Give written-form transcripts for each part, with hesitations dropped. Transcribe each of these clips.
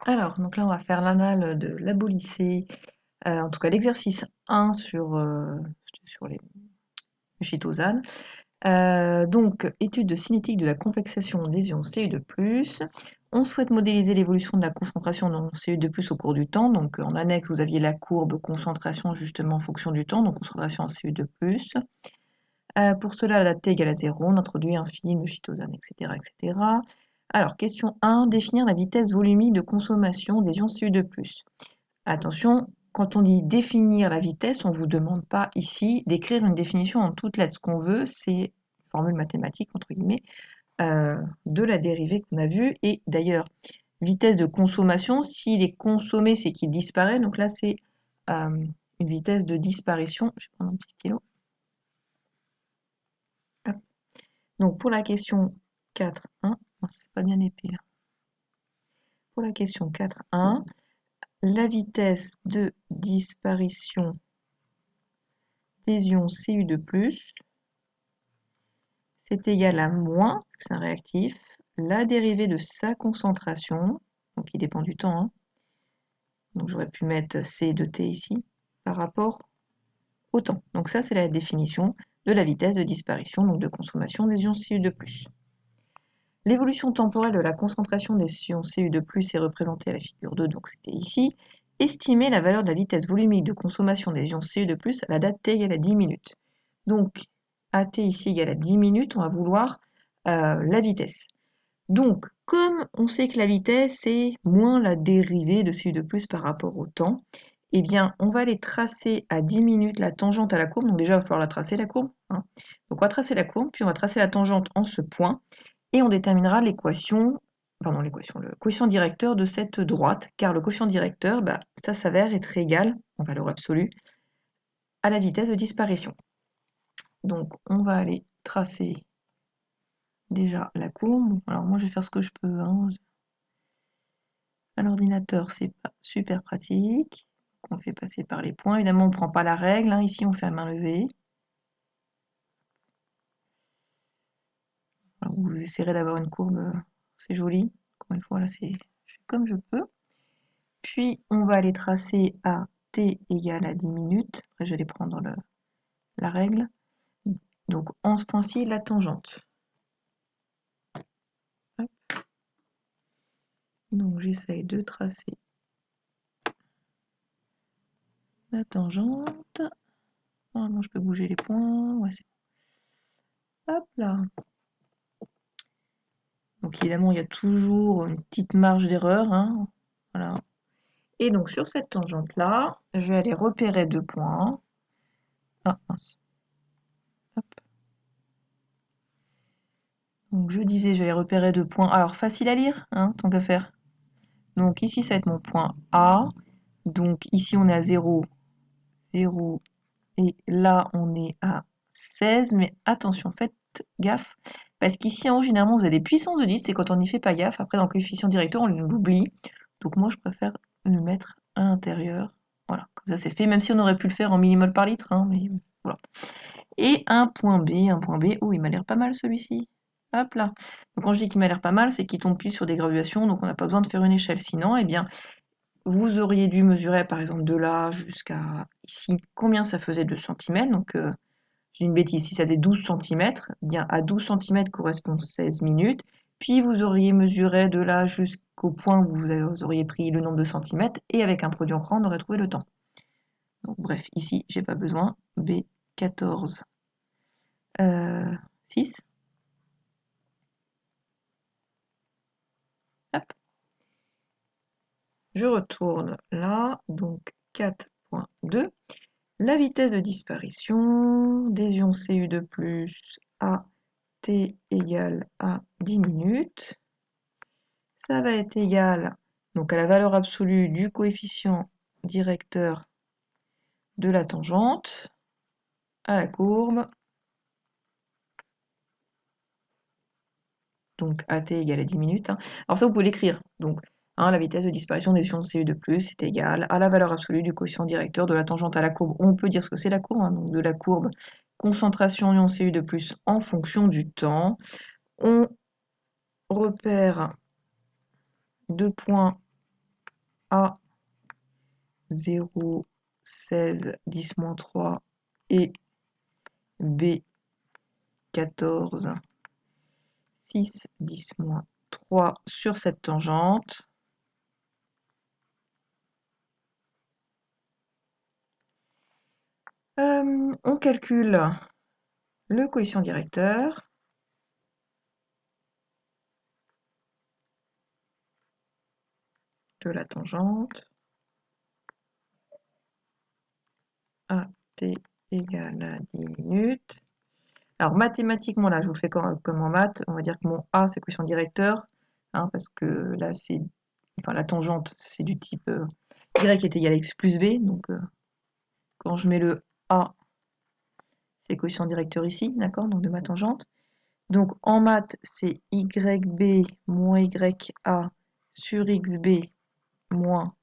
Alors, donc là, on va faire l'anal de l'abolicée, en tout cas l'exercice 1 sur les chitosanes. Donc, étude de cinétique de la complexation des ions Cu2+. On souhaite modéliser l'évolution de la concentration en Cu2+ au cours du temps. Donc, en annexe, vous aviez la courbe concentration justement en fonction du temps, donc concentration en Cu2+. Pour cela, la T égale à 0, on introduit un film de chitosane, etc., etc. Alors, question 1, définir la vitesse volumique de consommation des ions Cu2+. Attention, quand on dit définir la vitesse, on ne vous demande pas ici d'écrire une définition en toutes lettres. Ce qu'on veut, c'est une formule mathématique, entre guillemets, de la dérivée qu'on a vue. Et d'ailleurs, vitesse de consommation, s'il est consommé, c'est qu'il disparaît. Donc là, c'est une vitesse de disparition. Je vais prendre un petit stylo. Hop. Donc pour la question 4.1, c'est pas bien épais. Pour la question 4.1, la vitesse de disparition des ions Cu2+, c'est égal à moins, c'est un réactif, la dérivée de sa concentration, donc il dépend du temps, hein. Donc j'aurais pu mettre C de T ici, par rapport au temps. Donc ça, c'est la définition de la vitesse de disparition, donc de consommation des ions Cu2+. L'évolution temporelle de la concentration des ions Cu2+ est représentée à la figure 2, donc c'était ici. Estimer la valeur de la vitesse volumique de consommation des ions Cu2+ à la date t égale à 10 minutes. Donc, AT ici égale à 10 minutes, on va vouloir la vitesse. Donc, comme on sait que la vitesse est moins la dérivée de Cu2+ par rapport au temps, eh bien, on va aller tracer à 10 minutes la tangente à la courbe. Donc déjà, il va falloir la tracer, la courbe, hein. Donc, on va tracer la courbe, puis on va tracer la tangente en ce point, et on déterminera le quotient directeur de cette droite, car le quotient directeur, ça s'avère être égal, en valeur absolue, à la vitesse de disparition. Donc, on va aller tracer déjà la courbe. Alors moi, je vais faire ce que je peux, hein. À l'ordinateur, c'est pas super pratique. On fait passer par les points. Évidemment, on ne prend pas la règle, hein. Ici, on fait à main levée. Alors, vous essaierez d'avoir une courbe assez jolie. Encore une fois, là, je fais comme je peux. Puis, on va aller tracer à t égale à 10 minutes. Après, je vais prendre la règle. Donc, en ce point-ci, la tangente. Hop. Donc, j'essaye de tracer la tangente. Normalement, je peux bouger les points. Ouais, c'est bon. Hop là. Donc, évidemment, il y a toujours une petite marge d'erreur, hein. Voilà. Et donc, sur cette tangente-là, je vais aller repérer 2 points. Ah, mince. Hop. Donc, je disais, je vais aller repérer 2 points. Alors, facile à lire, hein, tant qu'à faire. Donc, ici, ça va être mon point A. Donc, ici, on est à 0, 0. Et là, on est à 16. Mais attention, faites gaffe. Parce qu'ici, en haut, généralement, vous avez des puissances de 10. Et quand on n'y fait pas gaffe, après, dans le coefficient directeur, on l'oublie. Donc, moi, je préfère le mettre à l'intérieur. Voilà, comme ça, c'est fait. Même si on aurait pu le faire en millimol par litre, hein, mais voilà. Et un point B. Oh, il m'a l'air pas mal celui-ci. Hop là. Donc quand je dis qu'il m'a l'air pas mal, c'est qu'il tombe pile sur des graduations, donc on n'a pas besoin de faire une échelle. Sinon, eh bien, vous auriez dû mesurer, par exemple, de là jusqu'à ici, combien ça faisait de centimètres. Donc, j'ai une bêtise, si ça faisait 12 centimètres, eh bien, à 12 centimètres correspond 16 minutes. Puis, vous auriez mesuré de là jusqu'au point où vous auriez pris le nombre de centimètres, et avec un produit en cran, on aurait trouvé le temps. Donc, bref, ici, j'ai pas besoin. B14. 6. Hop. Je retourne là, donc 4.2. La vitesse de disparition des ions Cu2+ à t égale à 10 minutes. Ça va être égal donc à la valeur absolue du coefficient directeur de la tangente à la courbe. Donc AT égale à 10 minutes. Hein. Alors ça, vous pouvez l'écrire. Donc, la vitesse de disparition des ions Cu2+ est égale à la valeur absolue du quotient directeur de la tangente à la courbe. On peut dire ce que c'est la courbe, hein, donc de la courbe concentration ions Cu2+ en fonction du temps. On repère 2 points A 0, 16, 10 moins 3 et B 14, 6, 10 moins 3 sur cette tangente. On calcule le coefficient directeur. De la tangente. AT égale à 10 minutes. Alors mathématiquement, là, je vous le fais comme en maths, on va dire que mon A, c'est coefficient directeur, hein, parce que là, c'est, enfin, la tangente, c'est du type Y est égal à X plus B, donc quand je mets le A, c'est coefficient directeur ici, d'accord, donc de ma tangente. Donc en maths, c'est YB moins YA sur XB moins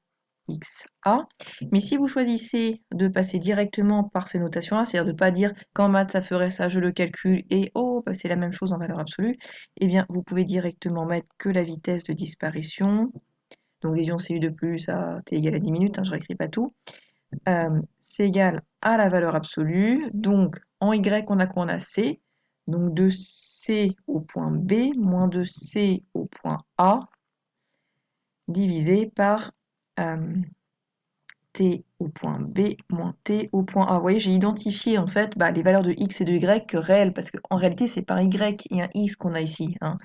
XA. Mais si vous choisissez de passer directement par ces notations-là, c'est-à-dire de ne pas dire qu'en maths ça ferait ça, je le calcule et oh, bah, c'est la même chose en valeur absolue, eh bien vous pouvez directement mettre que la vitesse de disparition. Donc lésion CU de plus à t égale à 10 minutes, hein, je ne réécris pas tout. C'est égal à la valeur absolue. Donc en Y, on a quoi? On a C. Donc de C au point B moins de C au point A divisé par T au point B moins T au point A. Vous voyez, j'ai identifié en fait les valeurs de X et de Y réelles, parce qu'en réalité, c'est pas un Y et un X qu'on a ici, hein.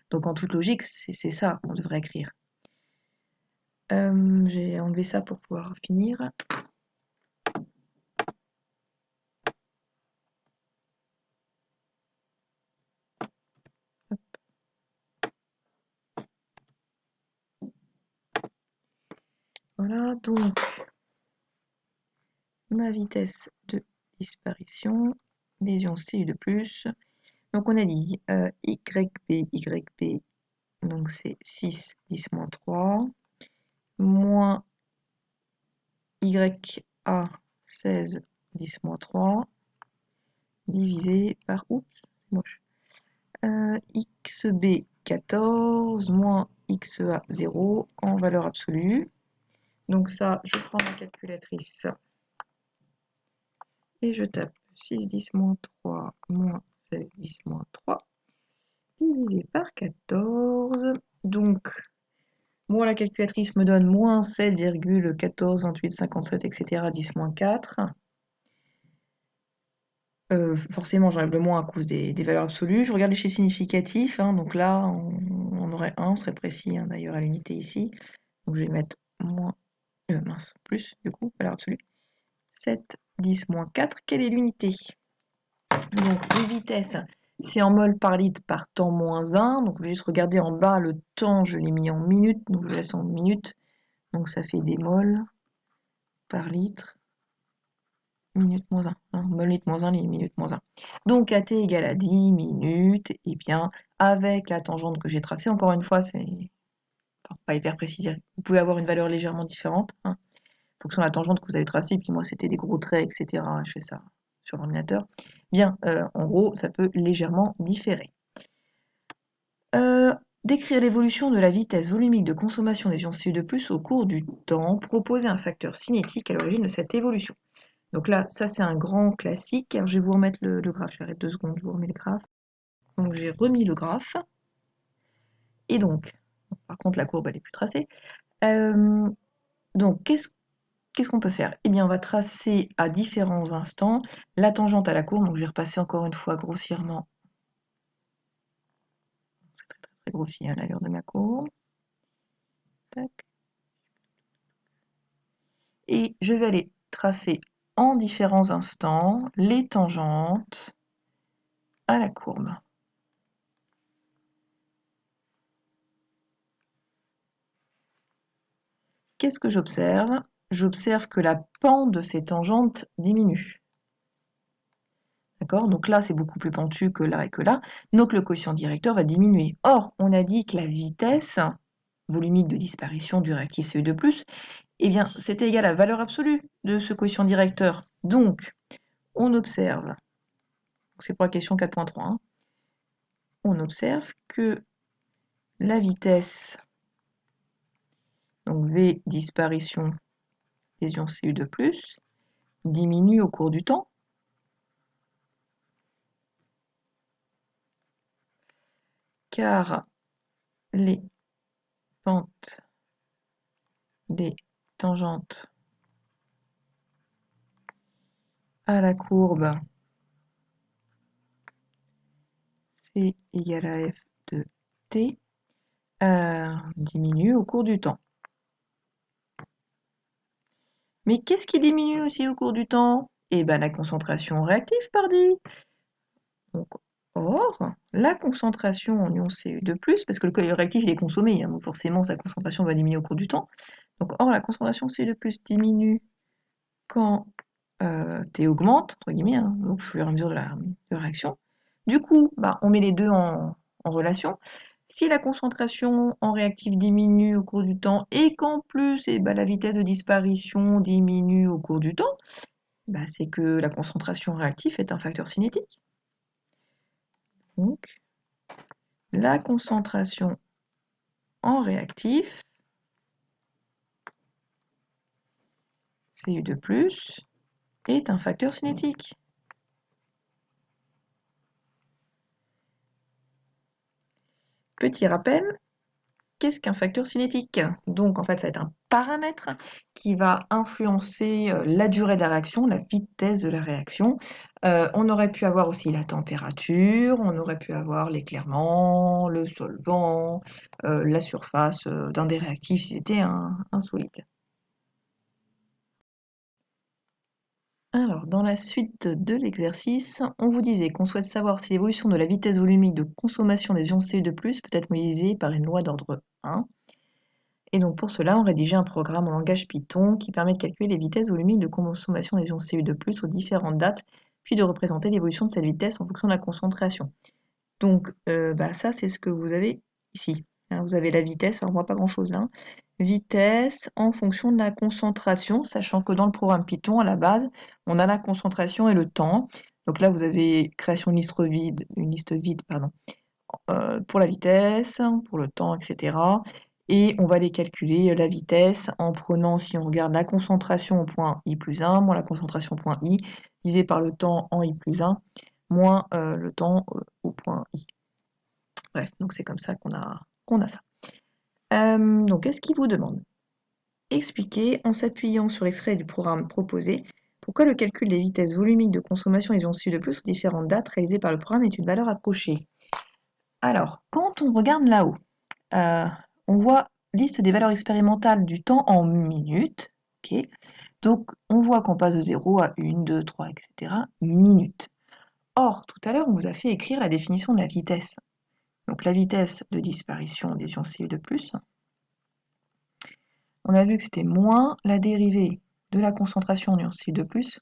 Donc en toute logique, c'est ça qu'on devrait écrire. J'ai enlevé ça pour pouvoir finir. Voilà, donc ma vitesse de disparition, lésion CU de plus. Donc on a dit YB, donc c'est 6, 10 moins 3, moins YA 16, 10 moins 3, divisé par, oups, moche, XB 14 moins XA 0 en valeur absolue. Donc ça, je prends ma calculatrice et je tape 6, 10 moins 3 moins 16, 10 moins 3 divisé par 14. Donc, moi, la calculatrice me donne moins 7,14, 28, 57, etc. 10 moins 4. Forcément, j'enlève le moins à cause des valeurs absolues. Je regarde les chiffres significatifs, hein, donc là, on aurait 1, on serait précis, hein, d'ailleurs, à l'unité ici. Donc je vais mettre moins, plus, du coup, valeur absolue. 7, 10, moins 4, quelle est l'unité? Donc les vitesses, c'est en mol par litre par temps moins 1. Donc je vais juste regarder en bas, le temps, je l'ai mis en minutes, donc je laisse en minutes. Donc ça fait des mols par litre. Minute moins 1, hein, mol litre moins 1, minute moins 1. Donc AT égale à 10 minutes, et bien avec la tangente que j'ai tracée, encore une fois, c'est pas hyper précis, vous pouvez avoir une valeur légèrement différente, hein, en fonction de la tangente que vous avez tracée, puis moi c'était des gros traits, etc. Je fais ça sur l'ordinateur. Bien, en gros, ça peut légèrement différer. Décrire l'évolution de la vitesse volumique de consommation des ions Cu2+ au cours du temps, proposer un facteur cinétique à l'origine de cette évolution. Donc là, ça c'est un grand classique. Alors, je vais vous remettre le graphe, j'arrête 2 secondes, je vous remets le graphe. Donc j'ai remis le graphe. Et donc, par contre la courbe elle est plus tracée. Donc qu'est-ce qu'on peut faire? Eh bien on va tracer à différents instants la tangente à la courbe. Donc je vais repasser encore une fois grossièrement. C'est très très très grossier hein, l'allure de ma courbe. Tac. Et je vais aller tracer en différents instants les tangentes à la courbe. Qu'est-ce que j'observe? J'observe que la pente de ces tangentes diminue. D'accord? Donc là, c'est beaucoup plus pentu que là et que là. Donc le quotient directeur va diminuer. Or, on a dit que la vitesse volumique de disparition du réactif CE2+, eh bien, c'était égal à la valeur absolue de ce quotient directeur. Donc, on observe, c'est pour la question 4.3, hein, on observe que la vitesse, donc V disparition des ions Cu2+, diminue au cours du temps. Car les pentes des tangentes à la courbe C égale à F de T diminue au cours du temps. Mais qu'est-ce qui diminue aussi au cours du temps? Eh bien, la concentration réactive, pardi. Donc, or, la concentration en ion Cu2+, parce que le réactif il est consommé, hein, donc forcément sa concentration va diminuer au cours du temps. Donc, or, la concentration Cu2+ diminue quand T augmente, entre guillemets, hein, au fur et à mesure de la réaction. Du coup, bah, on met les deux en relation. Si la concentration en réactif diminue au cours du temps et qu'en plus la vitesse de disparition diminue au cours du temps, bah, c'est que la concentration réactive est un facteur cinétique. Donc, la concentration en réactif, Cu2+, est un facteur cinétique. Petit rappel, qu'est-ce qu'un facteur cinétique? Donc en fait, ça va être un paramètre qui va influencer la durée de la réaction, la vitesse de la réaction. On aurait pu avoir aussi la température, on aurait pu avoir l'éclairement, le solvant, la surface d'un des réactifs si c'était un solide. Alors, dans la suite de l'exercice, on vous disait qu'on souhaite savoir si l'évolution de la vitesse volumique de consommation des ions Cu2+ peut être modélisée par une loi d'ordre 1. Et donc pour cela, on rédigeait un programme en langage Python qui permet de calculer les vitesses volumiques de consommation des ions Cu2+ aux différentes dates, puis de représenter l'évolution de cette vitesse en fonction de la concentration. Donc ça, c'est ce que vous avez ici. Hein, vous avez la vitesse, alors on voit pas grand-chose là. Hein. Vitesse en fonction de la concentration, sachant que dans le programme Python, à la base, on a la concentration et le temps. Donc là, vous avez création de une liste vide, pardon, pour la vitesse, pour le temps, etc. Et on va les calculer, la vitesse, en prenant, si on regarde la concentration au point I+1, moins la concentration au point I, divisé par le temps en I+1, moins le temps au point I. Bref, donc c'est comme ça qu'on a ça. Donc, qu'est-ce qu'il vous demande? Expliquer, en s'appuyant sur l'extrait du programme proposé, pourquoi le calcul des vitesses volumiques de consommation des ions Cu2+ aux différentes dates réalisées par le programme est une valeur approchée. Alors, quand on regarde là-haut, on voit liste des valeurs expérimentales du temps en minutes. Okay. Donc, on voit qu'on passe de 0 à 1, 2, 3, etc. minutes. Or, tout à l'heure, on vous a fait écrire la définition de la vitesse. Donc, la vitesse de disparition des ions Cu2+, on a vu que c'était moins la dérivée de la concentration en ions Cu2+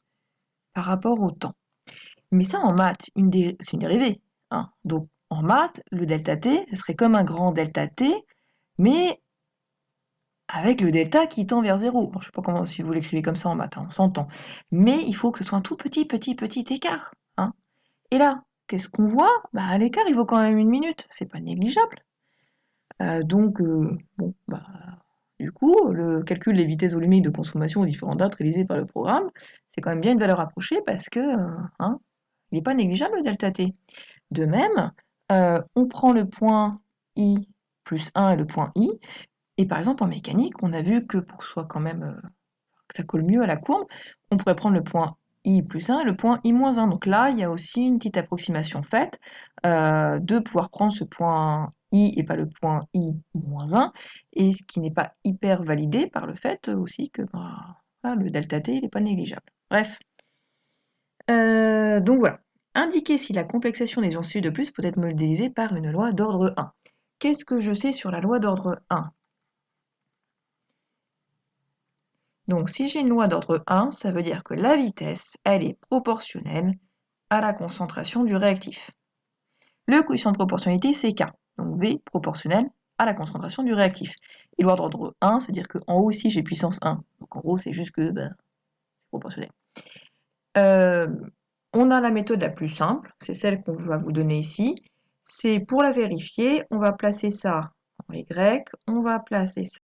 par rapport au temps. Mais ça, en maths, c'est une dérivée. Hein. Donc, en maths, le delta T, ce serait comme un grand delta T, mais avec le delta qui tend vers 0. Bon, je ne sais pas comment, si vous l'écrivez comme ça en maths, hein, on s'entend. Mais il faut que ce soit un tout petit écart. Hein. Et là, qu'est-ce qu'on voit? L'écart, il vaut quand même 1 minute. C'est pas négligeable. Du coup, le calcul des vitesses volumiques de consommation aux différentes dates réalisées par le programme, c'est quand même bien une valeur approchée parce que il n'est pas négligeable le delta T. De même, on prend le point I plus 1 et le point I, et par exemple en mécanique, on a vu que pour que soit quand même que ça colle mieux à la courbe, on pourrait prendre le point I plus 1 et le point I moins 1. Donc là, il y a aussi une petite approximation faite de pouvoir prendre ce point I et pas le point I moins 1, et ce qui n'est pas hyper validé par le fait aussi que le delta T n'est pas négligeable. Bref. Donc voilà. Indiquer si la complexation des ions Cu2+ peut être modélisée par une loi d'ordre 1. Qu'est-ce que je sais sur la loi d'ordre 1? Donc si j'ai une loi d'ordre 1, ça veut dire que la vitesse, elle est proportionnelle à la concentration du réactif. Le coefficient de proportionnalité, c'est K. Donc V proportionnel à la concentration du réactif. Et loi d'ordre 1, c'est-à-dire qu'en haut ici, j'ai puissance 1. Donc en gros, c'est juste que c'est proportionnel. On a la méthode la plus simple, c'est celle qu'on va vous donner ici. C'est pour la vérifier, on va placer ça en Y, on va placer ça